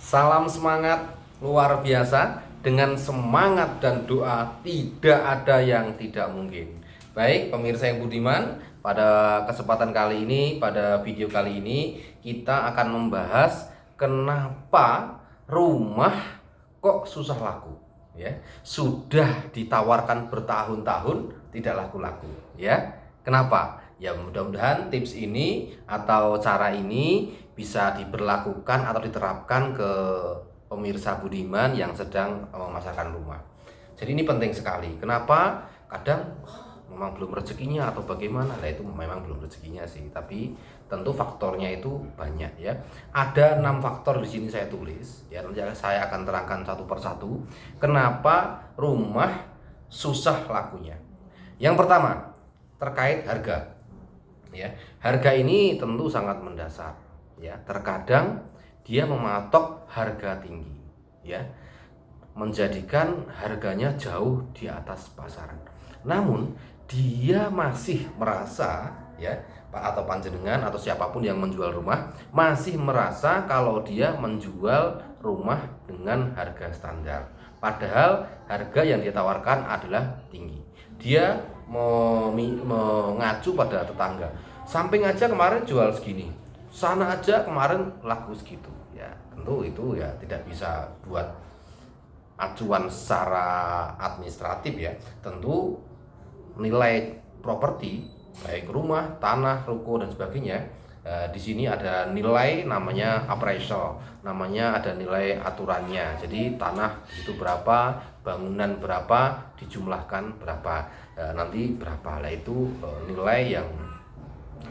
Salam semangat luar biasa. Dengan semangat dan doa tidak ada yang tidak mungkin. Baik pemirsa yang budiman, pada kesempatan kali ini, pada video kali ini kita akan membahas kenapa rumah kok susah laku, ya. Sudah ditawarkan bertahun-tahun tidak laku-laku, ya. Kenapa? Ya mudah-mudahan tips ini atau cara ini bisa diberlakukan atau diterapkan ke pemirsa budiman yang sedang memasarkan rumah. Jadi ini penting sekali. Kenapa? Kadang memang belum rezekinya atau bagaimana? Nah itu memang belum rezekinya sih. Tapi tentu faktornya itu banyak, ya. Ada 6 faktor di sini saya tulis. Ya nanti saya akan terangkan satu persatu. Kenapa rumah susah lakunya? Yang pertama terkait harga. Ya, harga ini tentu sangat mendasar. Ya, terkadang dia mematok harga tinggi, ya, menjadikan harganya jauh di atas pasaran. Namun dia masih merasa, ya, Pak atau panjenengan atau siapapun yang menjual rumah masih merasa kalau dia menjual rumah dengan harga standar. Padahal harga yang ditawarkan adalah tinggi. Dia mengacu pada tetangga. Samping aja kemarin jual segini, sana aja kemarin laku segitu. Ya, tentu itu ya tidak bisa buat acuan secara administratif, ya. Tentu nilai properti baik rumah, tanah, ruko dan sebagainya, di sini ada nilai namanya appraisal, namanya ada nilai aturannya. Jadi tanah itu berapa, bangunan berapa, dijumlahkan berapa, nanti berapa lah itu nilai yang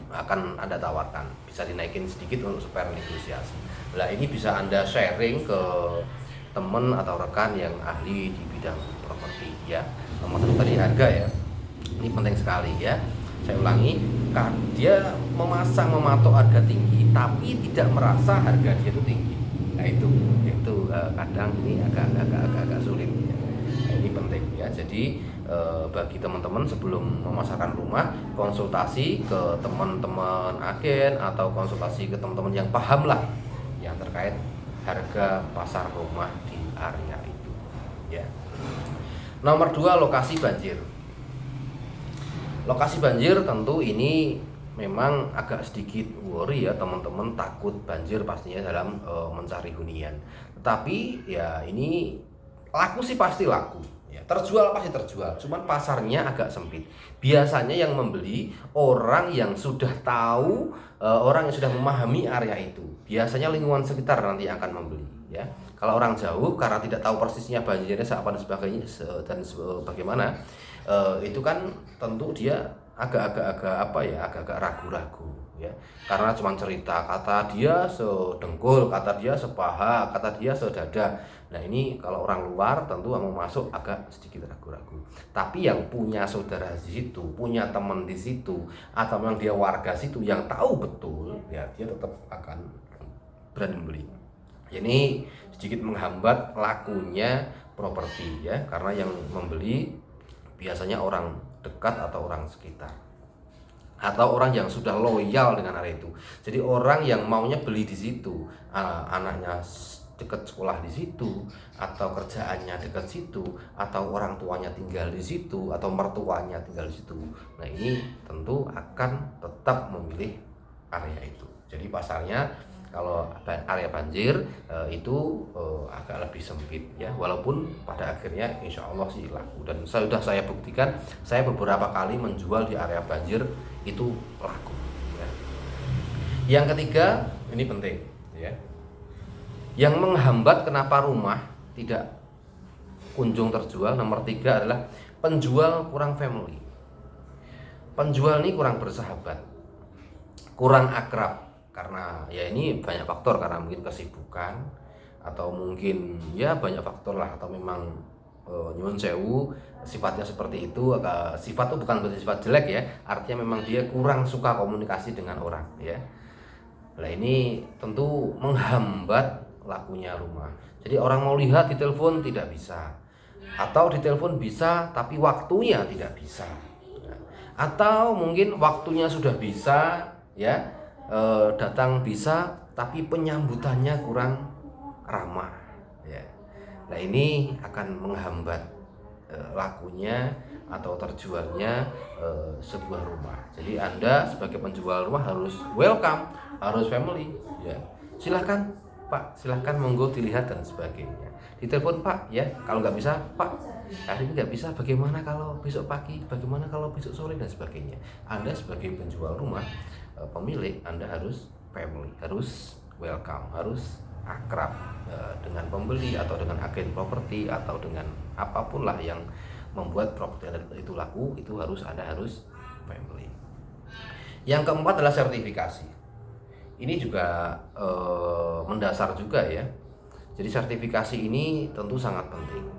akan Anda tawarkan. Bisa dinaikin sedikit untuk supaya negosiasi. Nah ini bisa Anda sharing ke teman atau rekan yang ahli di bidang properti, ya. Nomor satu tadi harga, ya. Ini penting sekali, ya. Saya ulangi, dia mematok harga tinggi tapi tidak merasa harga dia itu tinggi. Nah itu kadang ini agak sulit, ya. Nah, ini penting, ya. Jadi bagi teman-teman sebelum memasarkan rumah, konsultasi ke teman-teman agen atau konsultasi ke teman-teman yang paham lah yang terkait harga pasar rumah di area itu, ya. Nomor 2, lokasi banjir. Lokasi banjir tentu ini memang agak sedikit worry, ya, teman-teman takut banjir pastinya dalam mencari hunian. Tetapi ya ini laku sih pasti laku, ya. Terjual pasti terjual, cuman pasarnya agak sempit. Biasanya yang membeli orang yang sudah tahu, orang yang sudah memahami area itu. Biasanya lingkungan sekitar nanti akan membeli, ya. Kalau orang jauh karena tidak tahu persisnya banjirnya apa dan sebagainya dan bagaimana, itu kan tentu dia agak-agak ragu-ragu, ya, karena cuma cerita, kata dia sedengkul, kata dia sepaha, kata dia sedada. Nah ini kalau orang luar tentu mau masuk agak sedikit ragu-ragu. Tapi yang punya saudara di situ, punya teman di situ, atau memang dia warga situ yang tahu betul, ya, dia tetap akan berani membeli. Ini sedikit menghambat lakunya properti, ya, karena yang membeli biasanya orang dekat atau orang sekitar atau orang yang sudah loyal dengan area itu. Jadi orang yang maunya beli di situ, anaknya dekat sekolah di situ, atau kerjaannya dekat situ, atau orang tuanya tinggal di situ, atau mertuanya tinggal di situ. Nah ini tentu akan tetap memilih area itu. Jadi pasarnya kalau area banjir itu agak lebih sempit, ya, walaupun pada akhirnya insya Allah sih laku. Dan sudah saya buktikan, saya beberapa kali menjual di area banjir itu laku, ya. Yang ketiga ini penting, ya, yang menghambat kenapa rumah tidak kunjung terjual. Nomor 3 adalah penjual kurang family. Penjual ini kurang bersahabat, kurang akrab. Karena ya ini banyak faktor, karena mungkin kesibukan atau mungkin ya banyak faktor lah, atau memang nyuwun sewu sifatnya seperti itu. Sifat itu bukan berarti sifat jelek, ya, artinya memang dia kurang suka komunikasi dengan orang, ya. Nah ini tentu menghambat lakunya rumah. Jadi orang mau lihat di telepon tidak bisa, atau di telepon bisa tapi waktunya tidak bisa, atau mungkin waktunya sudah bisa, ya, datang bisa tapi penyambutannya kurang ramah ya. Nah ini akan menghambat lakunya atau terjualnya sebuah rumah. Jadi Anda sebagai penjual rumah harus welcome, harus family ya. Silahkan Pak, silahkan monggo dilihat dan sebagainya. Ditelepon Pak ya, kalau nggak bisa Pak hari ini nggak bisa, bagaimana kalau besok pagi, bagaimana kalau besok sore dan sebagainya. Anda sebagai penjual rumah, pemilik, Anda harus family, harus welcome, harus akrab dengan pembeli atau dengan agen properti atau dengan apapun lah yang membuat properti Anda itu laku, itu Anda harus family. Yang keempat adalah sertifikasi. Ini juga mendasar juga ya. Jadi sertifikasi ini tentu sangat penting.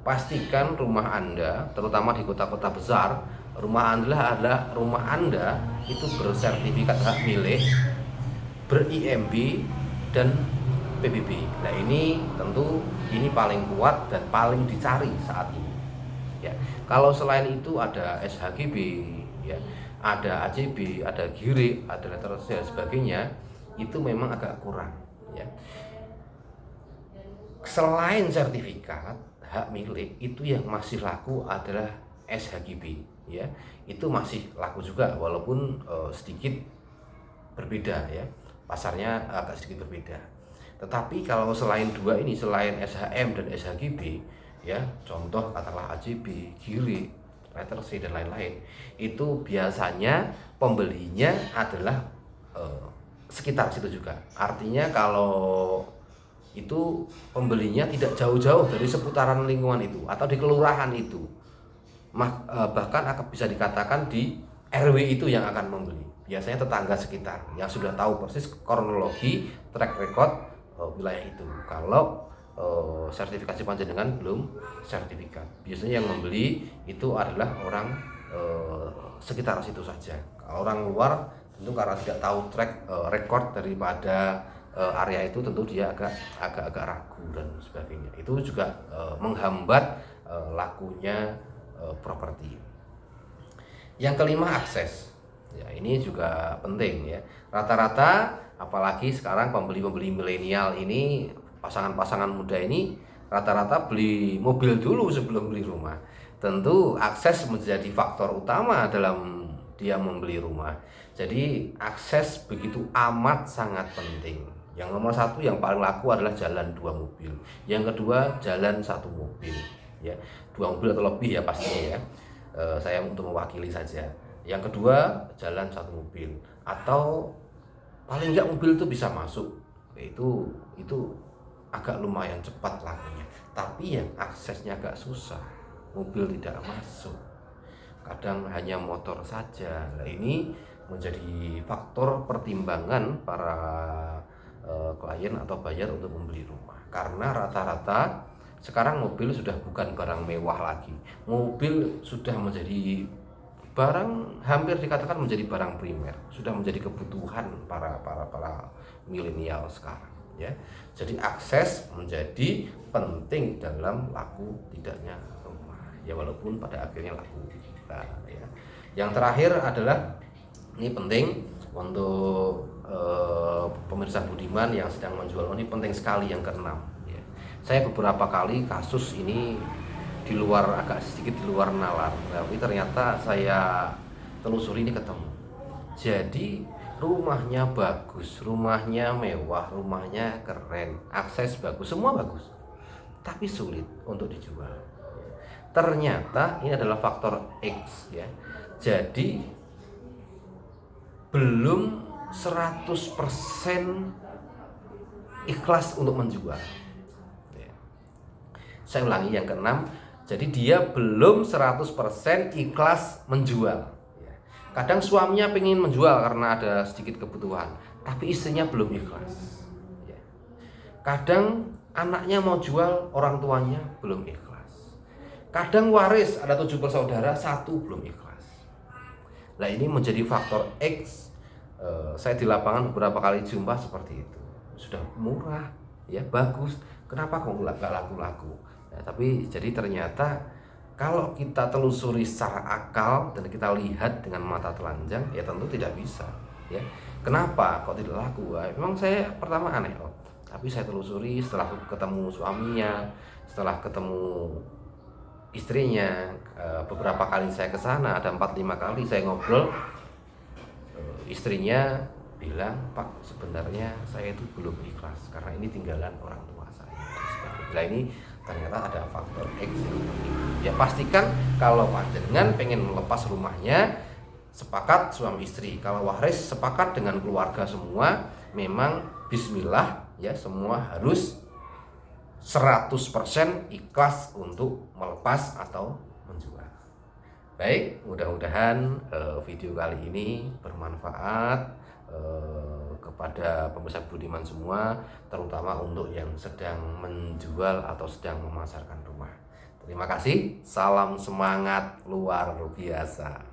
Pastikan rumah Anda, terutama di kota-kota besar, rumah Anda itu bersertifikat hak milik, ber-IMB dan PBB. Nah ini tentu ini paling kuat dan paling dicari saat ini. Ya, kalau selain itu ada SHGB, ya, ada AJB, ada GIRI, ada letter C dan sebagainya, itu memang agak kurang. Ya. Selain sertifikat hak milik, itu yang masih laku adalah SHGB, ya, itu masih laku juga walaupun sedikit berbeda ya, pasarnya agak sedikit berbeda. Tetapi kalau selain dua ini, selain SHM dan SHGB, ya, contoh katakanlah AJB, GIRI, letter C dan lain-lain, itu biasanya pembelinya adalah sekitar situ juga. Artinya kalau itu pembelinya tidak jauh-jauh dari seputaran lingkungan itu atau di kelurahan itu, bahkan akan bisa dikatakan di RW itu yang akan membeli. Biasanya tetangga sekitar yang sudah tahu persis kronologi track record wilayah itu. Kalau sertifikasi panjenengan belum sertifikat, biasanya yang membeli itu adalah orang sekitar situ saja. Kalau orang luar tentu karena tidak tahu track record daripada area itu, tentu dia agak ragu dan sebagainya. Itu juga menghambat lakunya properti. Yang kelima, akses. Ya, ini juga penting ya. Rata-rata apalagi sekarang pembeli-pembeli milenial ini, pasangan-pasangan muda ini rata-rata beli mobil dulu sebelum beli rumah. Tentu akses menjadi faktor utama dalam dia membeli rumah. Jadi akses begitu amat sangat penting. Yang nomor satu yang paling laku adalah jalan 2 mobil. Yang kedua jalan 1 mobil. Ya, 2 mobil atau lebih ya pastinya ya. Saya untuk mewakili saja. Yang kedua jalan 1 mobil atau paling enggak mobil itu bisa masuk. Itu agak lumayan cepat lakunya. Tapi yang aksesnya agak susah. Mobil tidak masuk. Kadang hanya motor saja. Nah, ini menjadi faktor pertimbangan para klien atau bayar untuk membeli rumah, karena rata-rata sekarang mobil sudah bukan barang mewah lagi. Mobil sudah menjadi barang, hampir dikatakan menjadi barang primer, sudah menjadi kebutuhan para milenial sekarang ya. Jadi akses menjadi penting dalam laku tidaknya rumah ya, walaupun pada akhirnya laku. Nah, ya. Yang terakhir adalah ini penting untuk pemirsa budiman yang sedang menjual rumah, ini penting sekali, yang keenam ya. Saya beberapa kali kasus ini di luar, agak sedikit di luar nalar, tapi ternyata saya telusuri ini ketemu. Jadi rumahnya bagus, rumahnya mewah, rumahnya keren, akses bagus, semua bagus, tapi sulit untuk dijual. Ternyata ini adalah faktor X ya. Jadi belum 100% ikhlas untuk menjual ya. Saya ulangi, yang keenam, jadi dia belum 100% ikhlas menjual ya. Kadang suaminya pengen menjual karena ada sedikit kebutuhan, tapi istrinya belum ikhlas ya. Kadang anaknya mau jual, orang tuanya belum ikhlas. Kadang waris, ada 7 bersaudara, 1 belum ikhlas. Nah ini menjadi faktor X. Saya di lapangan beberapa kali jumpa seperti itu. Sudah murah ya, bagus, kenapa kok nggak laku-laku ya, tapi jadi ternyata kalau kita telusuri secara akal dan kita lihat dengan mata telanjang ya tentu tidak bisa ya. Kenapa kok tidak laku? Memang saya pertama aneh, Tapi saya telusuri setelah ketemu suaminya, setelah ketemu istrinya, beberapa kali saya ke sana, ada 4-5 kali saya ngobrol, istrinya bilang, "Pak, sebenarnya saya itu belum ikhlas karena ini tinggalan orang tua saya." Nah, ini ternyata ada faktor X seperti itu. Ya pastikan kalau panjenengan pengen melepas rumahnya, sepakat suami istri. Kalau waris sepakat dengan keluarga semua, memang bismillah ya, semua harus 100% ikhlas untuk melepas atau menjual. Baik, mudah-mudahan video kali ini bermanfaat kepada pemirsa budiman semua, terutama untuk yang sedang menjual atau sedang memasarkan rumah. Terima kasih, salam semangat luar biasa.